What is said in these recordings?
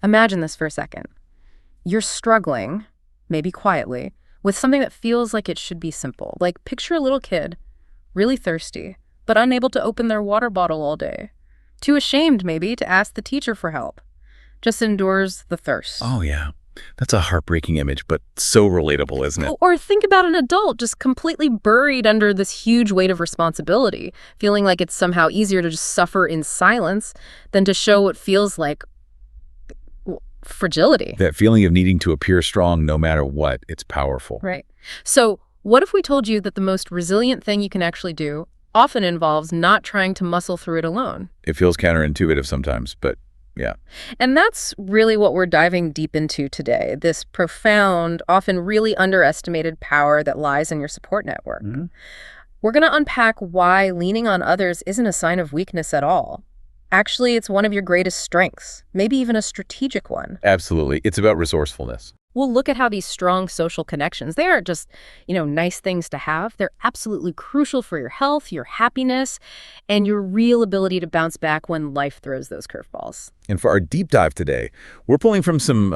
Imagine this for a second. You're struggling, maybe quietly, with something that feels like it should be simple. Like picture a little kid, really thirsty, but unable to open their water bottle all day. Too ashamed, maybe, to ask the teacher for help. Just endures the thirst. Oh, yeah. That's a heartbreaking image, but so relatable, isn't it? Or think about an adult just completely buried under this huge weight of responsibility, feeling like it's somehow easier to just suffer in silence than to show what feels like fragility. That feeling of needing to appear strong no matter what, it's powerful. Right. So what if we told you that the most resilient thing you can actually do often involves not trying to muscle through it alone? It feels counterintuitive sometimes, but yeah. And that's really what we're diving deep into today, this profound, often really underestimated power that lies in your support network. Mm-hmm. We're going to unpack why leaning on others isn't a sign of weakness at all. Actually, it's one of your greatest strengths, maybe even a strategic one. Absolutely. It's about resourcefulness. We'll look at how these strong social connections, they aren't just, nice things to have. They're absolutely crucial for your health, your happiness, and your real ability to bounce back when life throws those curveballs. And for our deep dive today, we're pulling from some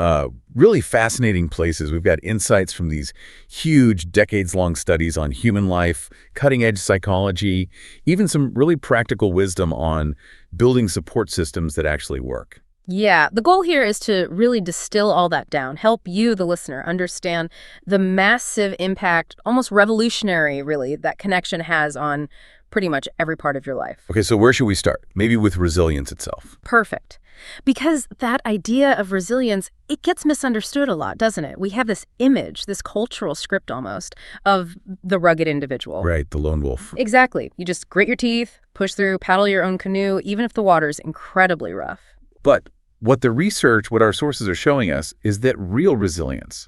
really fascinating places. We've got insights from these huge decades-long studies on human life, cutting-edge psychology, even some really practical wisdom on building support systems that actually work. Yeah, the goal here is to really distill all that down, help you, the listener, understand the massive impact, almost revolutionary, really, that connection has on pretty much every part of your life. Okay, so where should we start? Maybe with resilience itself. Perfect. Because that idea of resilience, it gets misunderstood a lot, doesn't it? We have this image, this cultural script almost, of the rugged individual. Right, the lone wolf. Exactly. You just grit your teeth, push through, paddle your own canoe, even if the water's incredibly rough. But what our sources are showing us is that real resilience,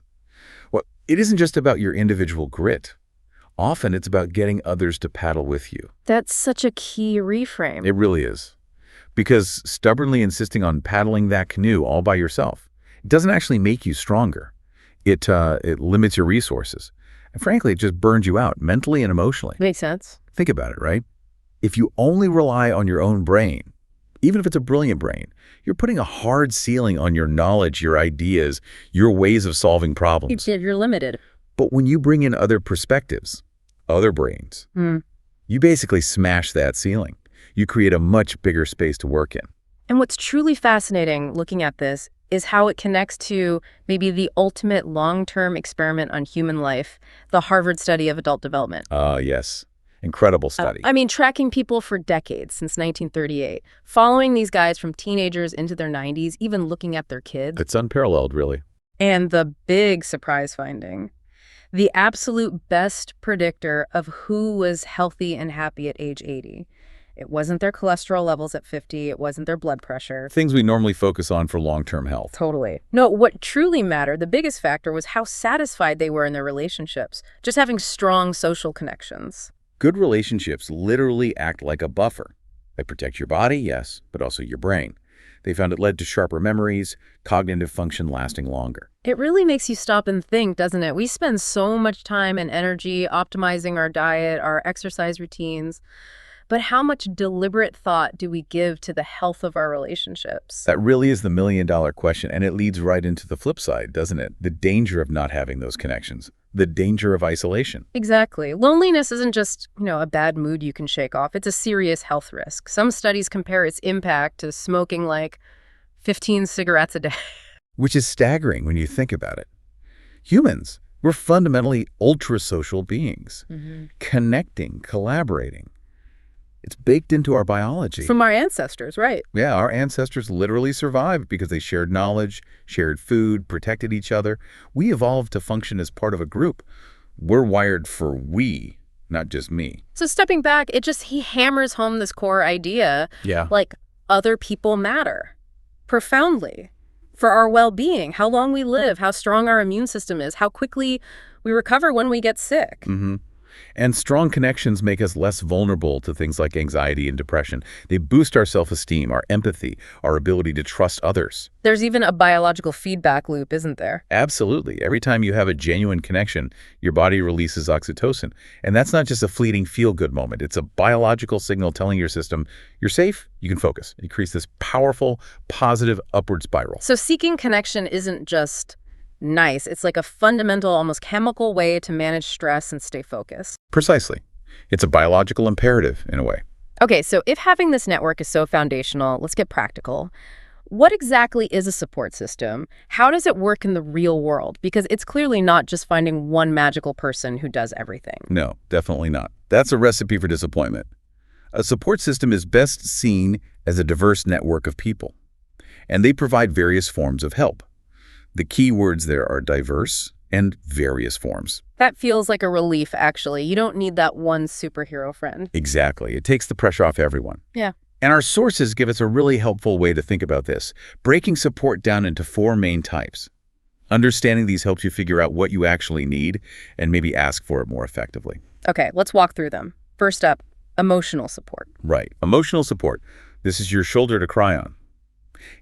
well, it isn't just about your individual grit. Often it's about getting others to paddle with you. That's such a key reframe. It really is. Because stubbornly insisting on paddling that canoe all by yourself, it doesn't actually make you stronger. It limits your resources. And frankly, it just burns you out mentally and emotionally. Makes sense. Think about it, right? If you only rely on your own brain, even if it's a brilliant brain, you're putting a hard ceiling on your knowledge, your ideas, your ways of solving problems. You're limited. But when you bring in other perspectives, other brains, you basically smash that ceiling. You create a much bigger space to work in. And what's truly fascinating looking at this is how it connects to maybe the ultimate long-term experiment on human life, the Harvard study of adult development. Yes. Incredible study. Tracking people for decades, since 1938, following these guys from teenagers into their 90s, even looking at their kids. It's unparalleled, really. And the big surprise finding, the absolute best predictor of who was healthy and happy at age 80. It wasn't their cholesterol levels at 50. It wasn't their blood pressure. Things we normally focus on for long-term health. Totally. No, what truly mattered, the biggest factor, was how satisfied they were in their relationships, just having strong social connections. Good relationships literally act like a buffer. They protect your body, yes, but also your brain. They found it led to sharper memories, cognitive function lasting longer. It really makes you stop and think, doesn't it? We spend so much time and energy optimizing our diet, our exercise routines, but how much deliberate thought do we give to the health of our relationships? That really is the million-dollar question, and it leads right into the flip side, doesn't it? The danger of not having those connections. The danger of isolation. Exactly. Loneliness isn't just, a bad mood you can shake off. It's a serious health risk. Some studies compare its impact to smoking like 15 cigarettes a day. Which is staggering when you think about it. Humans, we're fundamentally ultra-social beings. Connecting, collaborating. It's baked into our biology. From our ancestors, right? Yeah, our ancestors literally survived because they shared knowledge, shared food, protected each other. We evolved to function as part of a group. We're wired for we, not just me. So stepping back, he hammers home this core idea. Yeah. Like, other people matter. Profoundly. For our well-being, how long we live, how strong our immune system is, how quickly we recover when we get sick. And strong connections make us less vulnerable to things like anxiety and depression. They boost our self-esteem, our empathy, our ability to trust others. There's even a biological feedback loop, isn't there? Absolutely. Every time you have a genuine connection, your body releases oxytocin. And that's not just a fleeting feel-good moment. It's a biological signal telling your system, you're safe, you can focus. It creates this powerful, positive upward spiral. So seeking connection isn't just nice. It's like a fundamental, almost chemical way to manage stress and stay focused. Precisely. It's a biological imperative, in a way. Okay, so if having this network is so foundational, let's get practical. What exactly is a support system? How does it work in the real world? Because it's clearly not just finding one magical person who does everything. No, definitely not. That's a recipe for disappointment. A support system is best seen as a diverse network of people, and they provide various forms of help. The key words there are diverse and various forms. That feels like a relief, actually. You don't need that one superhero friend. Exactly. It takes the pressure off everyone. Yeah. And our sources give us a really helpful way to think about this, breaking support down into 4 main types. Understanding these helps you figure out what you actually need and maybe ask for it more effectively. Okay, let's walk through them. First up, emotional support. Right. Emotional support. This is your shoulder to cry on.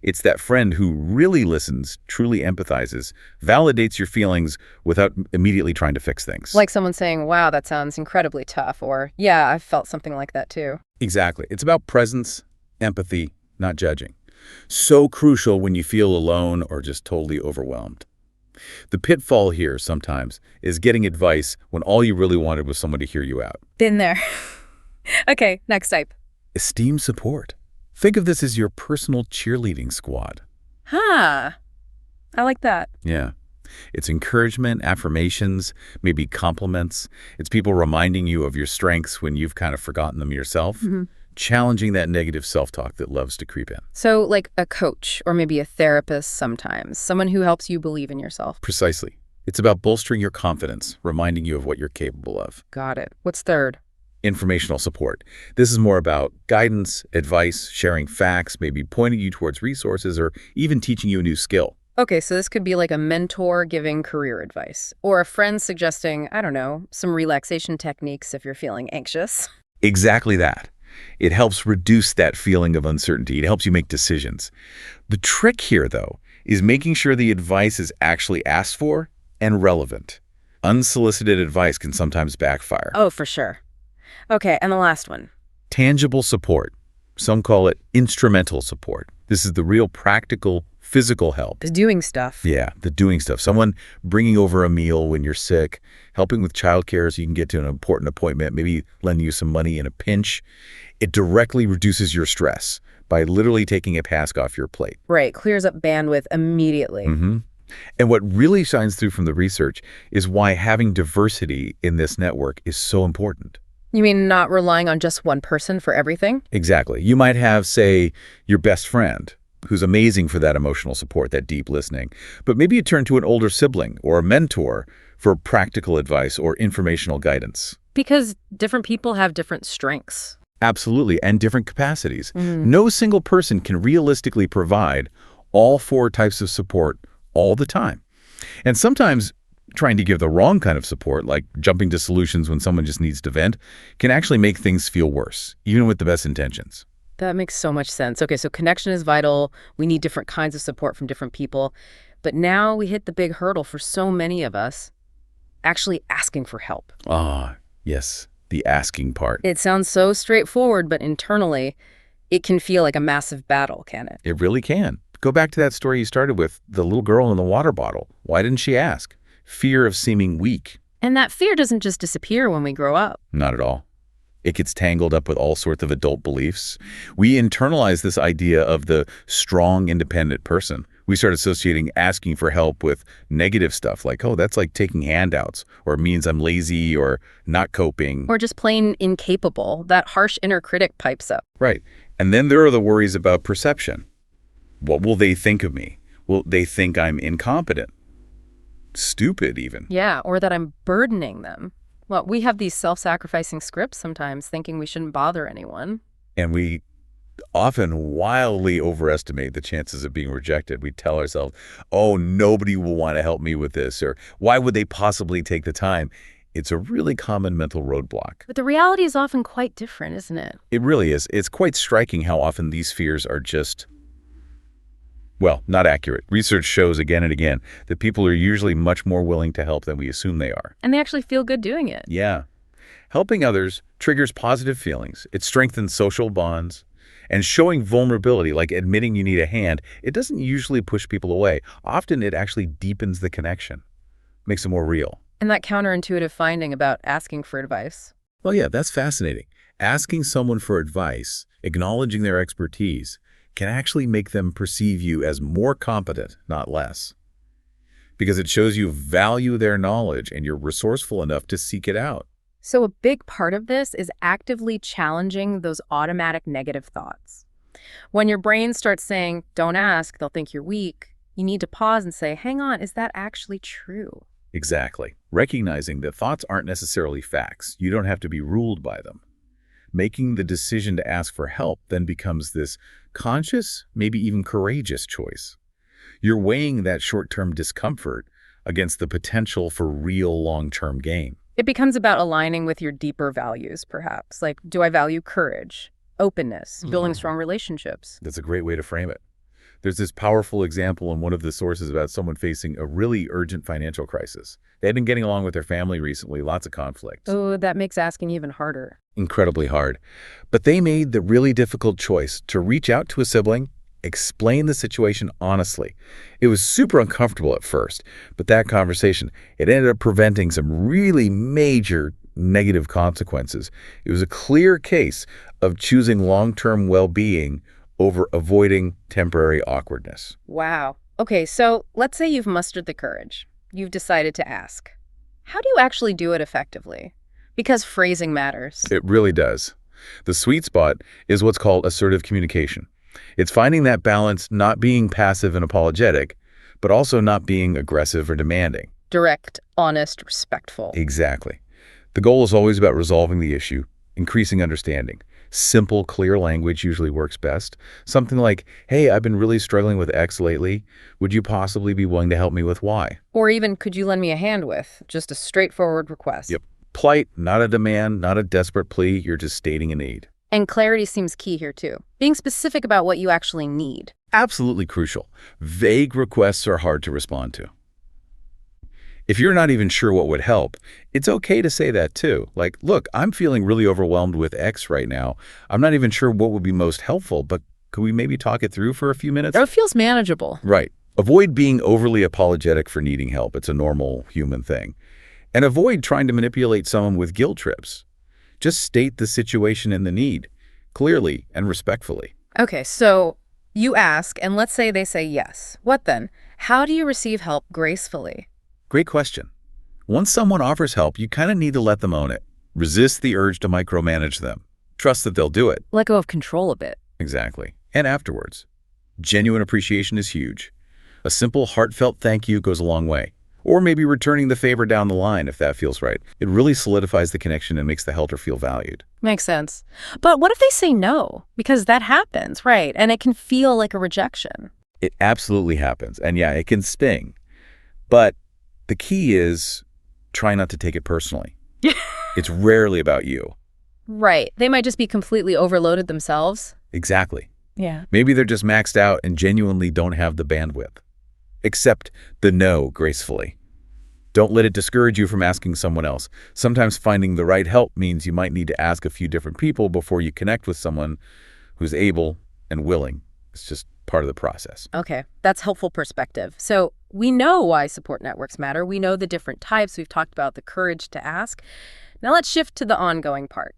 It's that friend who really listens, truly empathizes, validates your feelings without immediately trying to fix things. Like someone saying, wow, that sounds incredibly tough, or yeah, I've felt something like that too. Exactly. It's about presence, empathy, not judging. So crucial when you feel alone or just totally overwhelmed. The pitfall here sometimes is getting advice when all you really wanted was someone to hear you out. Been there. Okay, next type. Esteem support. Think of this as your personal cheerleading squad. Huh. I like that. Yeah. It's encouragement, affirmations, maybe compliments. It's people reminding you of your strengths when you've kind of forgotten them yourself. Challenging that negative self-talk that loves to creep in. So like a coach or maybe a therapist sometimes, someone who helps you believe in yourself. Precisely. It's about bolstering your confidence, reminding you of what you're capable of. Got it. What's third? Informational support. This is more about guidance, advice, sharing facts, maybe pointing you towards resources or even teaching you a new skill. Okay, so this could be like a mentor giving career advice or a friend suggesting, I don't know, some relaxation techniques if you're feeling anxious. Exactly that. It helps reduce that feeling of uncertainty. It helps you make decisions. The trick here, though, is making sure the advice is actually asked for and relevant. Unsolicited advice can sometimes backfire. Oh, for sure. Okay, and the last one. Tangible support. Some call it instrumental support. This is the real practical, physical help. The doing stuff. Yeah, the doing stuff. Someone bringing over a meal when you're sick, helping with childcare so you can get to an important appointment, maybe lending you some money in a pinch. It directly reduces your stress by literally taking a task off your plate. Right, clears up bandwidth immediately. And what really shines through from the research is why having diversity in this network is so important. You mean not relying on just one person for everything? Exactly. You might have, say, your best friend, who's amazing for that emotional support, that deep listening. But maybe you turn to an older sibling or a mentor for practical advice or informational guidance. Because different people have different strengths. Absolutely, and different capacities. No single person can realistically provide all 4 types of support all the time. And sometimes trying to give the wrong kind of support, like jumping to solutions when someone just needs to vent, can actually make things feel worse, even with the best intentions. That makes so much sense. Okay, so connection is vital. We need different kinds of support from different people. But now we hit the big hurdle for so many of us, actually asking for help. Ah, yes, the asking part. It sounds so straightforward, but internally, it can feel like a massive battle, can it? It really can. Go back to that story you started with, the little girl in the water bottle. Why didn't she ask? Fear of seeming weak. And that fear doesn't just disappear when we grow up. Not at all. It gets tangled up with all sorts of adult beliefs. We internalize this idea of the strong, independent person. We start associating asking for help with negative stuff like, oh, that's like taking handouts, or it means I'm lazy or not coping. Or just plain incapable. That harsh inner critic pipes up. Right. And then there are the worries about perception. What will they think of me? Will they think I'm incompetent? Stupid, even. Yeah, or that I'm burdening them. Well, we have these self-sacrificing scripts sometimes thinking we shouldn't bother anyone. And we often wildly overestimate the chances of being rejected. We tell ourselves, oh, nobody will want to help me with this, or why would they possibly take the time? It's a really common mental roadblock. But the reality is often quite different, isn't it? It really is. It's quite striking how often these fears are just, well, not accurate. Research shows again and again that people are usually much more willing to help than we assume they are. And they actually feel good doing it. Yeah. Helping others triggers positive feelings. It strengthens social bonds. And showing vulnerability, like admitting you need a hand, it doesn't usually push people away. Often it actually deepens the connection, makes it more real. And that counterintuitive finding about asking for advice. Well, yeah, that's fascinating. Asking someone for advice, acknowledging their expertise, can actually make them perceive you as more competent, not less. Because it shows you value their knowledge and you're resourceful enough to seek it out. So a big part of this is actively challenging those automatic negative thoughts. When your brain starts saying, don't ask, they'll think you're weak, you need to pause and say, hang on, is that actually true? Exactly. Recognizing that thoughts aren't necessarily facts. You don't have to be ruled by them. Making the decision to ask for help then becomes this conscious, maybe even courageous choice. You're weighing that short-term discomfort against the potential for real long-term gain. It becomes about aligning with your deeper values, perhaps. Like, do I value courage, openness, building strong relationships? That's a great way to frame it. There's this powerful example in one of the sources about someone facing a really urgent financial crisis. They had been getting along with their family recently, lots of conflict. Oh, that makes asking even harder. Incredibly hard. But they made the really difficult choice to reach out to a sibling, explain the situation honestly. It was super uncomfortable at first, but that conversation, it ended up preventing some really major negative consequences. It was a clear case of choosing long-term well-being over avoiding temporary awkwardness. Wow. Okay, so let's say you've mustered the courage. You've decided to ask. How do you actually do it effectively? Because phrasing matters. It really does. The sweet spot is what's called assertive communication. It's finding that balance, not being passive and apologetic, but also not being aggressive or demanding. Direct, honest, respectful. Exactly. The goal is always about resolving the issue, increasing understanding. Simple, clear language usually works best. Something like, hey, I've been really struggling with X lately. Would you possibly be willing to help me with Y? Or even, could you lend me a hand with? Just a straightforward request. Yep. Polite, not a demand, not a desperate plea. You're just stating a need. And clarity seems key here too. Being specific about what you actually need. Absolutely crucial. Vague requests are hard to respond to. If you're not even sure what would help, it's okay to say that too. Like, look, I'm feeling really overwhelmed with X right now. I'm not even sure what would be most helpful, but could we maybe talk it through for a few minutes? It feels manageable. Right. Avoid being overly apologetic for needing help. It's a normal human thing. And avoid trying to manipulate someone with guilt trips. Just state the situation and the need, clearly and respectfully. Okay, so you ask, and let's say they say yes. What then? How do you receive help gracefully? Great question. Once someone offers help, you kind of need to let them own it. Resist the urge to micromanage them. Trust that they'll do it. Let go of control a bit. Exactly. And afterwards. Genuine appreciation is huge. A simple, heartfelt thank you goes a long way. Or maybe returning the favor down the line if that feels right. It really solidifies the connection and makes the helper feel valued. Makes sense. But what if they say no? Because that happens, right? And it can feel like a rejection. It absolutely happens. And yeah, it can sting. But the key is try not to take it personally. It's rarely about you. Right. They might just be completely overloaded themselves. Exactly. Yeah. Maybe they're just maxed out and genuinely don't have the bandwidth. Accept the no gracefully. Don't let it discourage you from asking someone else. Sometimes finding the right help means you might need to ask a few different people before you connect with someone who's able and willing. It's just part of the process. Okay, that's helpful perspective. So we know why support networks matter. We know the different types. We've talked about the courage to ask. Now let's shift to the ongoing part.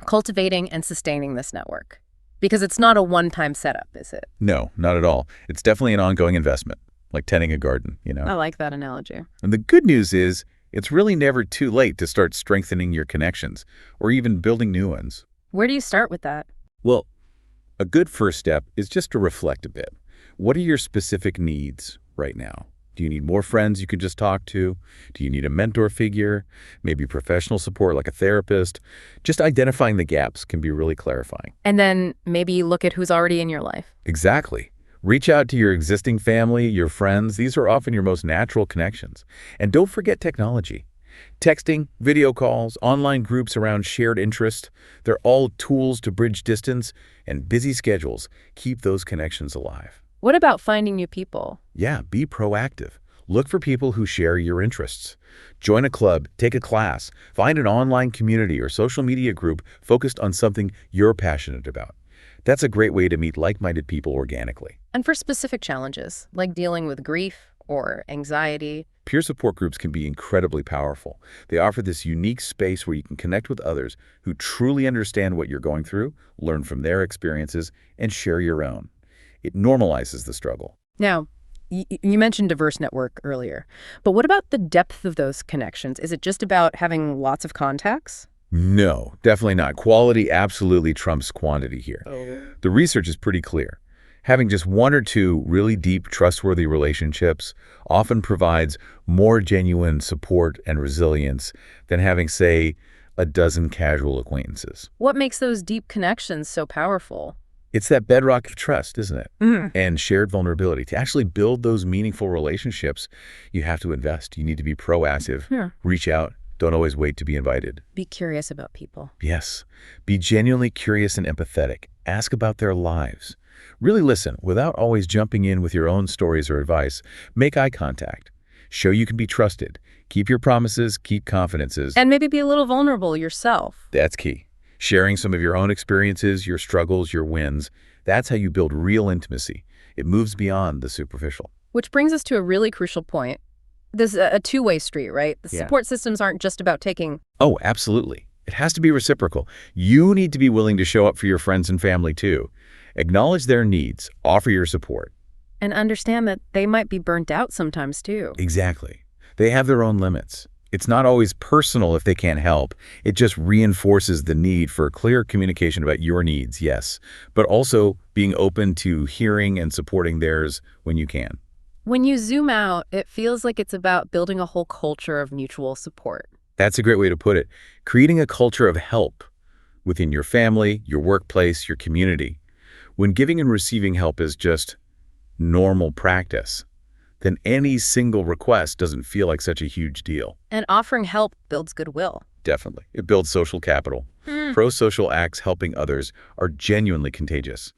Cultivating and sustaining this network. Because it's not a one-time setup, is it? No, not at all. It's definitely an ongoing investment, like tending a garden, you know. I like that analogy. And the good news is it's really never too late to start strengthening your connections or even building new ones. Where do you start with that? Well, a good first step is just to reflect a bit. What are your specific needs right now? Do you need more friends you could just talk to? Do you need a mentor figure? Maybe professional support like a therapist? Just identifying the gaps can be really clarifying. And then maybe look at who's already in your life. Exactly. Reach out to your existing family, your friends. These are often your most natural connections. And don't forget technology. Texting, video calls, online groups around shared interest, they're all tools to bridge distance, and busy schedules keep those connections alive. What about finding new people? Yeah, be proactive. Look for people who share your interests. Join a club, take a class, find an online community or social media group focused on something you're passionate about. That's a great way to meet like-minded people organically. And for specific challenges, like dealing with grief or anxiety. Peer support groups can be incredibly powerful. They offer this unique space where you can connect with others who truly understand what you're going through, learn from their experiences, and share your own. It normalizes the struggle. Now, you mentioned diverse network earlier, but what about the depth of those connections? Is it just about having lots of contacts? No, definitely not. Quality absolutely trumps quantity here. Oh. The research is pretty clear. Having just one or two really deep, trustworthy relationships often provides more genuine support and resilience than having, say, a dozen casual acquaintances. What makes those deep connections so powerful? It's that bedrock of trust, isn't it? Mhm. And shared vulnerability. To actually build those meaningful relationships, you have to invest. You need to be proactive, Yeah. reach out, don't always wait to be invited. Be curious about people. Yes, be genuinely curious and empathetic. Ask about their lives. Really listen without always jumping in with your own stories or advice. Make eye contact. Show you can be trusted. Keep your promises, keep confidences. And maybe be a little vulnerable yourself. That's key. Sharing some of your own experiences, your struggles, your wins, that's how you build real intimacy. It moves beyond the superficial. Which brings us to a really crucial point. This is a two-way street, right? The Yeah. support systems aren't just about taking. Oh, absolutely. It has to be reciprocal. You need to be willing to show up for your friends and family too. Acknowledge their needs, offer your support. And understand that they might be burnt out sometimes too. Exactly. They have their own limits. It's not always personal if they can't help. It just reinforces the need for clear communication about your needs, yes, but also being open to hearing and supporting theirs when you can. When you zoom out, it feels like it's about building a whole culture of mutual support. That's a great way to put it. Creating a culture of help within your family, your workplace, your community. When giving and receiving help is just normal practice, then any single request doesn't feel like such a huge deal. And offering help builds goodwill. Definitely. It builds social capital. Pro-social acts helping others are genuinely contagious.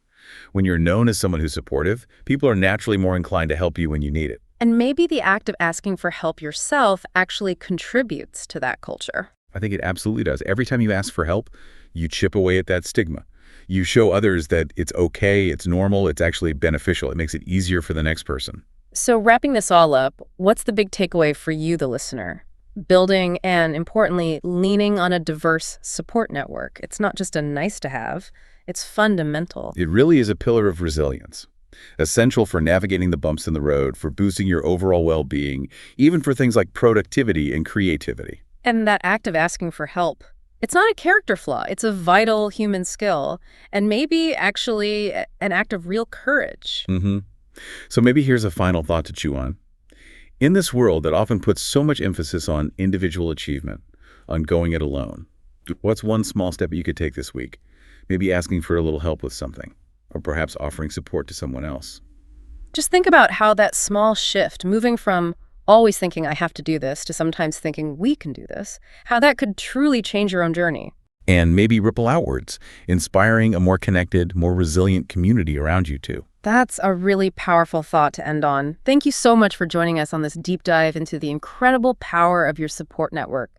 When you're known as someone who's supportive, people are naturally more inclined to help you when you need it. And maybe the act of asking for help yourself actually contributes to that culture. I think it absolutely does. Every time you ask for help, you chip away at that stigma. You show others that it's okay, it's normal, it's actually beneficial. It makes it easier for the next person. So wrapping this all up, what's the big takeaway for you, the listener? Building and, importantly, leaning on a diverse support network. It's not just a nice to have, it's fundamental. It really is a pillar of resilience, essential for navigating the bumps in the road, for boosting your overall well-being, even for things like productivity and creativity. And that act of asking for help, it's not a character flaw, it's a vital human skill, and maybe actually an act of real courage. So maybe here's a final thought to chew on. In this world that often puts so much emphasis on individual achievement, on going it alone, what's one small step you could take this week? Maybe asking for a little help with something, or perhaps offering support to someone else. Just think about how that small shift, moving from always thinking I have to do this to sometimes thinking we can do this, how that could truly change your own journey. And maybe ripple outwards, inspiring a more connected, more resilient community around you too. That's a really powerful thought to end on. Thank you so much for joining us on this deep dive into the incredible power of your support network.